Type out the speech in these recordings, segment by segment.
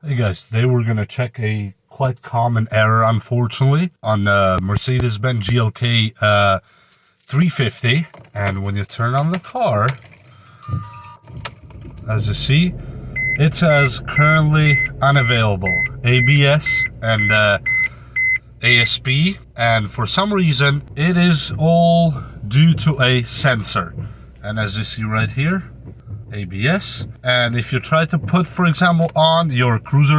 Hey guys, today we're gonna check a quite common error, unfortunately, on Mercedes-Benz GLK350. And when you turn on the car, as you see, it says currently unavailable ABS and ASP. And for some reason, it is all due to a sensor. And as you see right here, ABS. And if you try to put, for example, on your cruise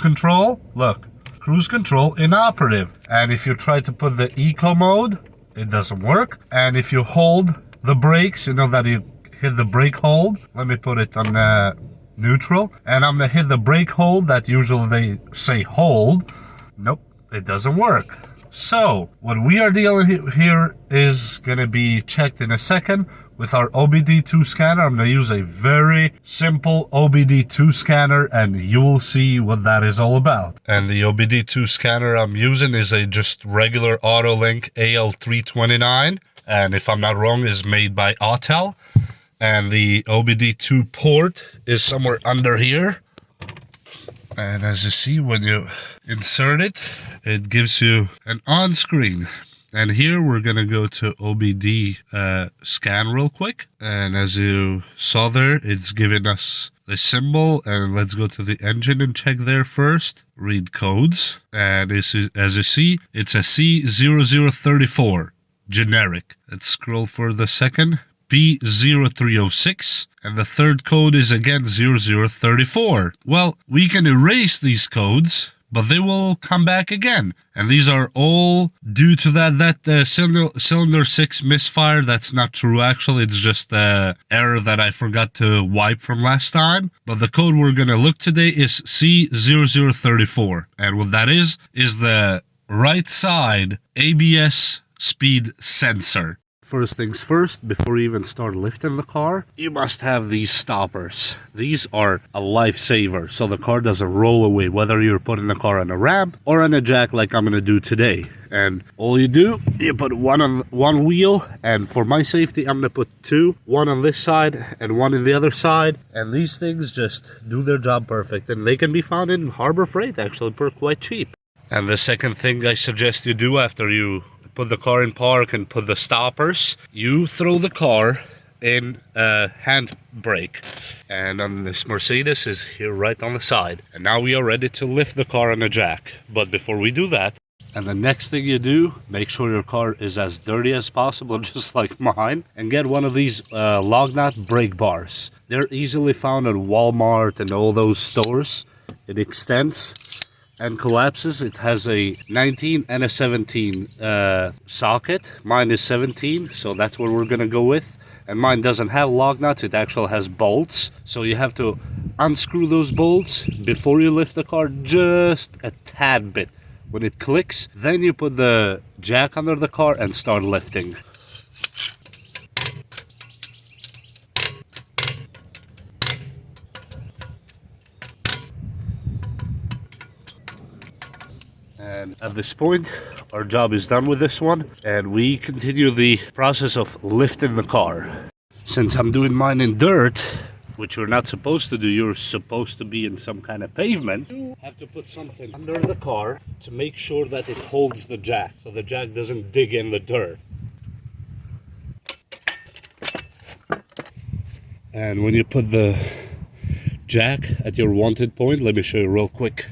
control, look, cruise control inoperative. And if you try to put the eco mode, it doesn't work. And if you hold the brakes, you know that you hit the brake hold. Let me put it on neutral, and I'm gonna hit the brake hold that usually they say hold. Nope, it doesn't work. So what we are dealing here is gonna be checked in a second with our OBD2 scanner. I'm gonna use a very simple OBD2 scanner, and you will see what that is all about. And the OBD2 scanner I'm using is a just regular AutoLink AL329, and if I'm not wrong, is made by Autel. And the OBD2 port is somewhere under here. And as you see, when you insert it, it gives you an on screen. And here we're gonna go to OBD scan real quick. And as you saw there, it's giving us the symbol. And let's go to the engine and check there first. Read codes. And as you see, it's a C0034 generic. Let's scroll for the second. B0306, and the third code is again 0034. Well, we can erase these codes, but they will come back again. And these are all due to that cylinder 6 misfire. That's not true, actually. It's just an error that I forgot to wipe from last time. But the code we're going to look today is C0034. And what that is the right side ABS speed sensor. First things first, before you even start lifting the car, you must have these stoppers. These are a lifesaver, so the car doesn't roll away, whether you're putting the car on a ramp or on a jack like I'm gonna do today. And all you do, you put one on one wheel, and for my safety, I'm gonna put two, one on this side and one on the other side. And these things just do their job perfect, and they can be found in Harbor Freight, actually, for quite cheap. And the second thing I suggest you do after you put the car in park and put the stoppers, you throw the car in a hand brake. And on this Mercedes is here right on the side. And now we are ready to lift the car on a jack. But before we do that, and the next thing you do, make sure your car is as dirty as possible, just like mine, and get one of these lug nut brake bars. They're easily found at Walmart and all those stores. It extends and collapses. It has a 19 and a 17 socket. Mine is 17, so that's what we're gonna go with. And mine doesn't have lug nuts, it actually has bolts. So you have to unscrew those bolts before you lift the car just a tad bit. When it clicks, then you put the jack under the car and start lifting. And at this point, our job is done with this one, and we continue the process of lifting the car. Since I'm doing mine in dirt, which you're not supposed to do, you're supposed to be in some kind of pavement, you have to put something under the car to make sure that it holds the jack, so the jack doesn't dig in the dirt. And when you put the jack at your wanted point, let me show you real quick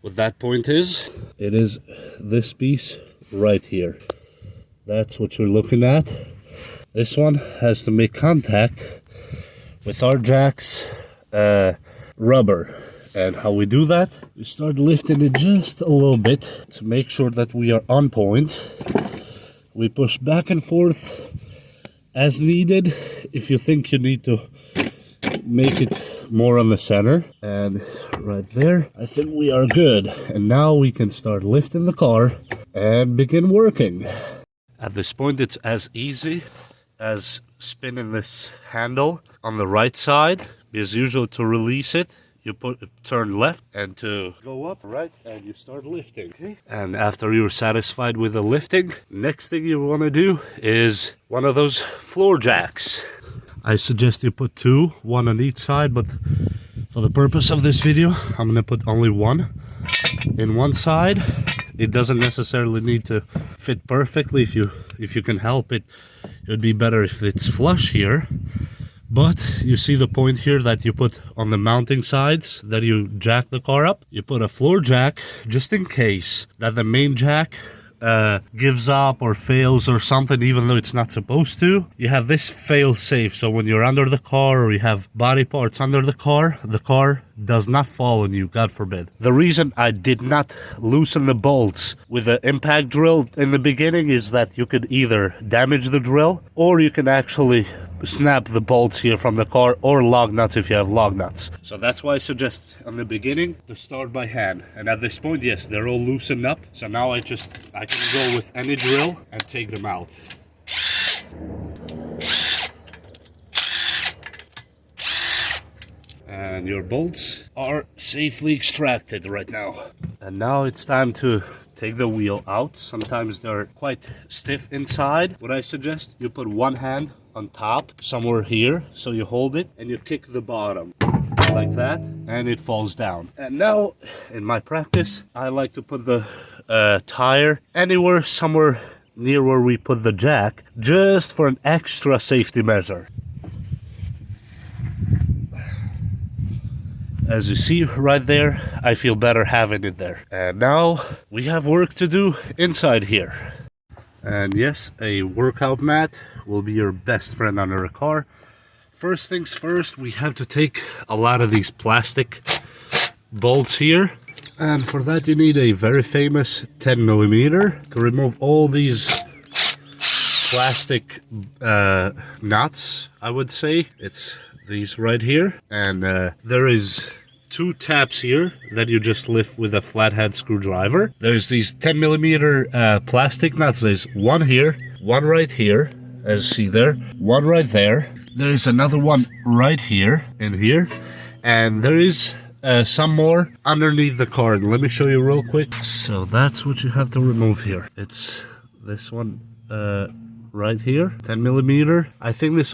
what that point is. It is this piece right here. That's what you're looking at. This one has to make contact with our jack's rubber. And how we do that, we start lifting it just a little bit to make sure that we are on point. We push back and forth as needed. If you think you need to make it more on the center, and right there, I think we are good. And now we can start lifting the car and begin working. At this point, it's as easy as spinning this handle on the right side, because usually to release it, you turn left, and to go up right, and you start lifting. Okay. And after you're satisfied with the lifting, next thing you want to do is one of those floor jacks. I suggest you put two, one on each side, but For the purpose of this video, I'm gonna put only one in one side. It doesn't necessarily need to fit perfectly. If you can help it, it would be better if it's flush here. But you see the point here that you put on the mounting sides that you jack the car up. You put a floor jack just in case that the main jack gives up or fails or something, even though it's not supposed to. You have this fail safe, so when you're under the car or you have body parts under the car does not fall on you, God forbid. The reason I did not loosen the bolts with the impact drill in the beginning is that you could either damage the drill or you can actually snap the bolts here from the car, or lug nuts if you have lug nuts. So that's why I suggest in the beginning to start by hand. And at this point, yes, they're all loosened up. So now I can go with any drill and take them out. And your bolts are safely extracted right now. And now it's time to take the wheel out. Sometimes they're quite stiff inside. What I suggest, you put one hand on top, somewhere here, so you hold it and you kick the bottom like that, and it falls down. And now, in my practice, I like to put the tire anywhere, somewhere near where we put the jack, just for an extra safety measure. As you see right there, I feel better having it there. And now we have work to do inside here. And yes, a workout mat will be your best friend under a car. First things first, we have to take a lot of these plastic bolts here. And for that you need a very famous 10mm to remove all these plastic nuts, I would say. It's these right here. And there is two tabs here that you just lift with a flathead screwdriver. There's these 10mm plastic nuts. There's one here, one right here, as you see there, one right there. There is another one right here and here, and there is some more underneath the car. And let me show you real quick. So that's what you have to remove here. It's this one right here, 10mm. I think this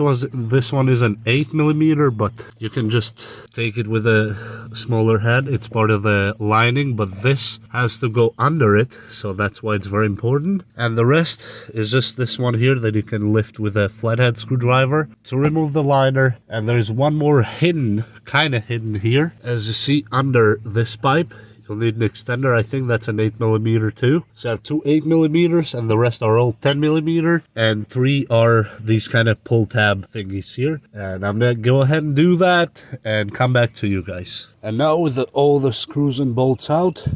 one is an 8mm, but you can just take it with a smaller head. It's part of the lining, but this has to go under it, so that's why it's very important. And the rest is just this one here that you can lift with a flathead screwdriver to remove the liner. And there's one more hidden, kind of hidden here, as you see under this pipe. You'll need an extender. I think that's an 8mm too. So I have two 8mm and the rest are all 10mm. And 3 are these kind of pull tab thingies here. And I'm gonna go ahead and do that and come back to you guys. And now with all the screws and bolts out,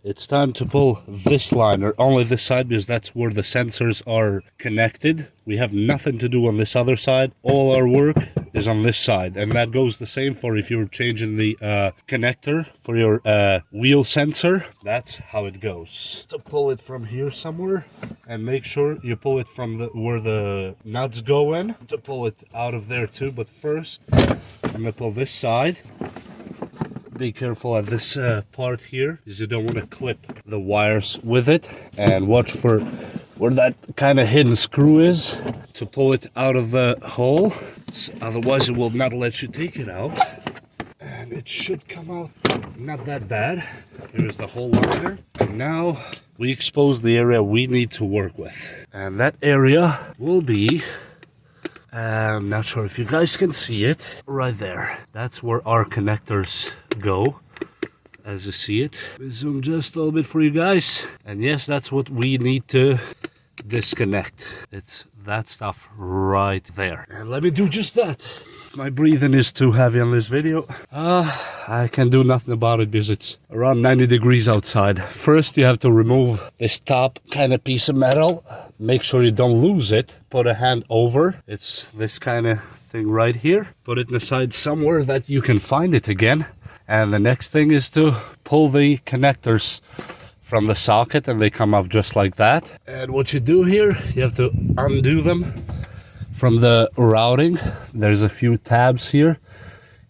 it's time to pull this liner, only this side, because that's where the sensors are connected. We have nothing to do on this other side. All our work is on this side. And that goes the same for if you're changing the connector for your wheel sensor. That's how it goes. To pull it from here somewhere, and make sure you pull it from where the nuts go in, to pull it out of there too. But first, I'm gonna pull this side. Be careful at this part here, because you don't want to clip the wires with it. And watch for where that kind of hidden screw is to pull it out of the hole. Otherwise it will not let you take it out. And it should come out not that bad. Here's the whole liner. And now we expose the area we need to work with. And that area will be, I'm not sure if you guys can see it, right there. That's where our connectors go, as you see it. Zoom just a little bit for you guys. And yes, that's what we need to disconnect. It's that stuff right there. And let me do just that. My breathing is too heavy on this video. I can do nothing about it because it's around 90 degrees outside. First, you have to remove this top kind of piece of metal. Make sure you don't lose it. Put a hand over. It's this kind of thing right here. Put it in the side somewhere that you can find it again. And the next thing is to pull the connectors from the socket, and they come off just like that. And what you do here, you have to undo them from the routing. There's a few tabs here.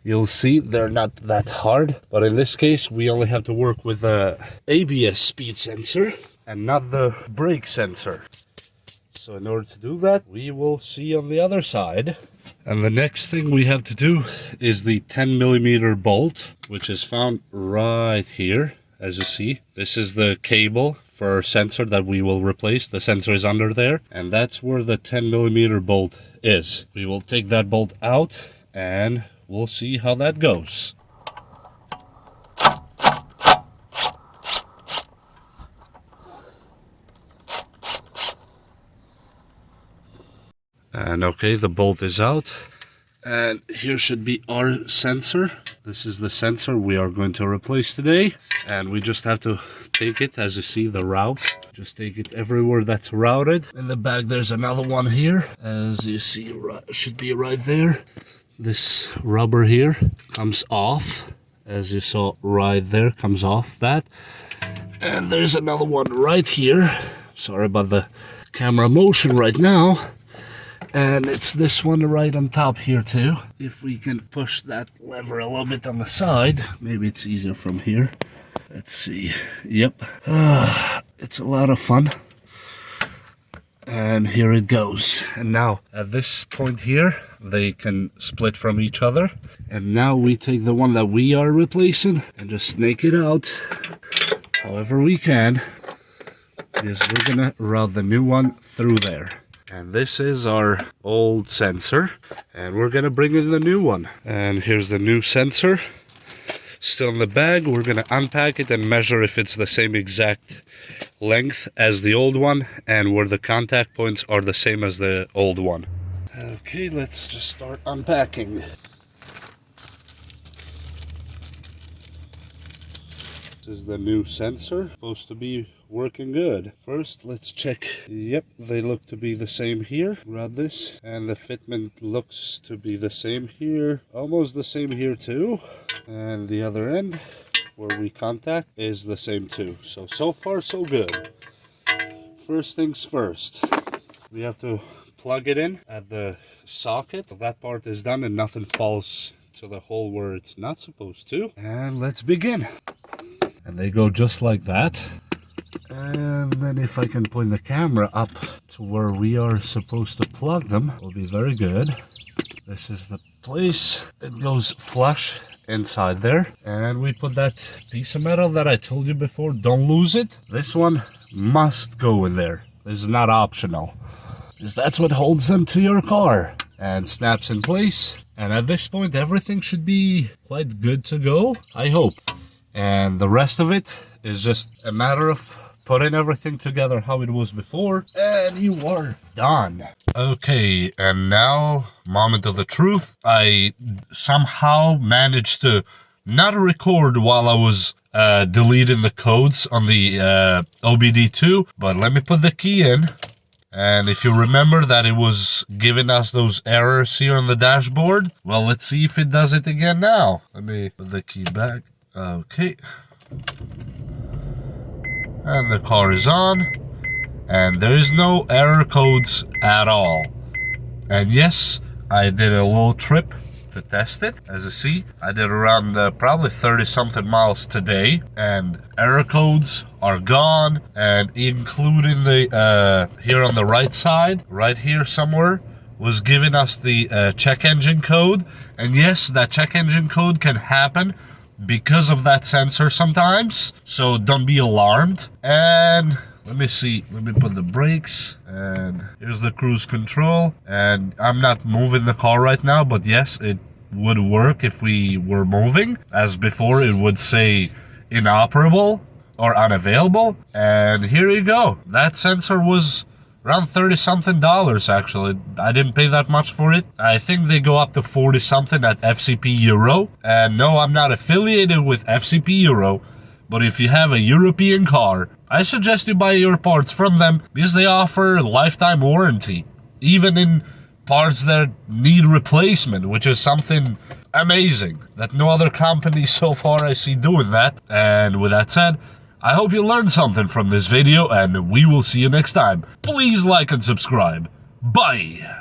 You'll see they're not that hard, but in this case we only have to work with the ABS speed sensor and not the brake sensor. So in order to do that, we will see on the other side. And the next thing we have to do is the 10mm bolt, which is found right here. As you see, this is the cable for our sensor that we will replace. The sensor is under there, and that's where the 10mm bolt is. We will take that bolt out and we'll see how that goes. And okay, the bolt is out. And here should be our sensor. This is the sensor we are going to replace today. And we just have to take it, as you see, the route. Just take it everywhere that's routed. In the back, there's another one here. As you see, should be right there. This rubber here comes off. As you saw right there, comes off that. And there's another one right here. Sorry about the camera motion right now. And it's this one right on top here too. If we can push that lever a little bit on the side, maybe it's easier from here. Let's see. Yep. It's a lot of fun. And here it goes. And now at this point here, they can split from each other. And now we take the one that we are replacing and just snake it out however we can. Because we're gonna route the new one through there. And this is our old sensor, and we're gonna bring in the new one. And here's the new sensor, still in the bag. We're gonna unpack it and measure if it's the same exact length as the old one, and where the contact points are the same as the old one. Okay, let's just start unpacking. This is the new sensor, supposed to be working good. First, let's check. Yep, they look to be the same here. Grab this, and the fitment looks to be the same here. Almost the same here too. And the other end, where we contact, is the same too. So far so good. First things first, we have to plug it in at the socket. So that part is done and nothing falls to the hole where it's not supposed to. And let's begin. And they go just like that. And then if I can point the camera up to where we are supposed to plug them, will be very good. This is the place. It goes flush inside there. And we put that piece of metal that I told you before, don't lose it. This one must go in there. This is not optional, because that's what holds them to your car. And snaps in place. And at this point, everything should be quite good to go, I hope. And the rest of it is just a matter of putting everything together how it was before, and you are done. Okay, and now, moment of the truth. I somehow managed to not record while I was deleting the codes on the OBD2, but let me put the key in. And if you remember that it was giving us those errors here on the dashboard, well, let's see if it does it again now. Let me put the key back. Okay. And the car is on. And there is no error codes at all. And yes, I did a little trip to test it. As you see, I did around probably 30-something miles today. And error codes are gone. And including the, here on the right side, right here somewhere, was giving us the check engine code. And yes, that check engine code can happen because of that sensor sometimes, so don't be alarmed. And let me see, let me put the brakes, and here's the cruise control. And I'm not moving the car right now, but yes, it would work if we were moving. As before, it would say inoperable or unavailable. And here you go, that sensor was around $30-something actually. I didn't pay that much for it. I think they go up to 40-something at FCP Euro. And no, I'm not affiliated with FCP Euro, but if you have a European car, I suggest you buy your parts from them, because they offer lifetime warranty, even in parts that need replacement, which is something amazing that no other company so far I see doing that. And with that said, I hope you learned something from this video, and we will see you next time. Please like and subscribe. Bye!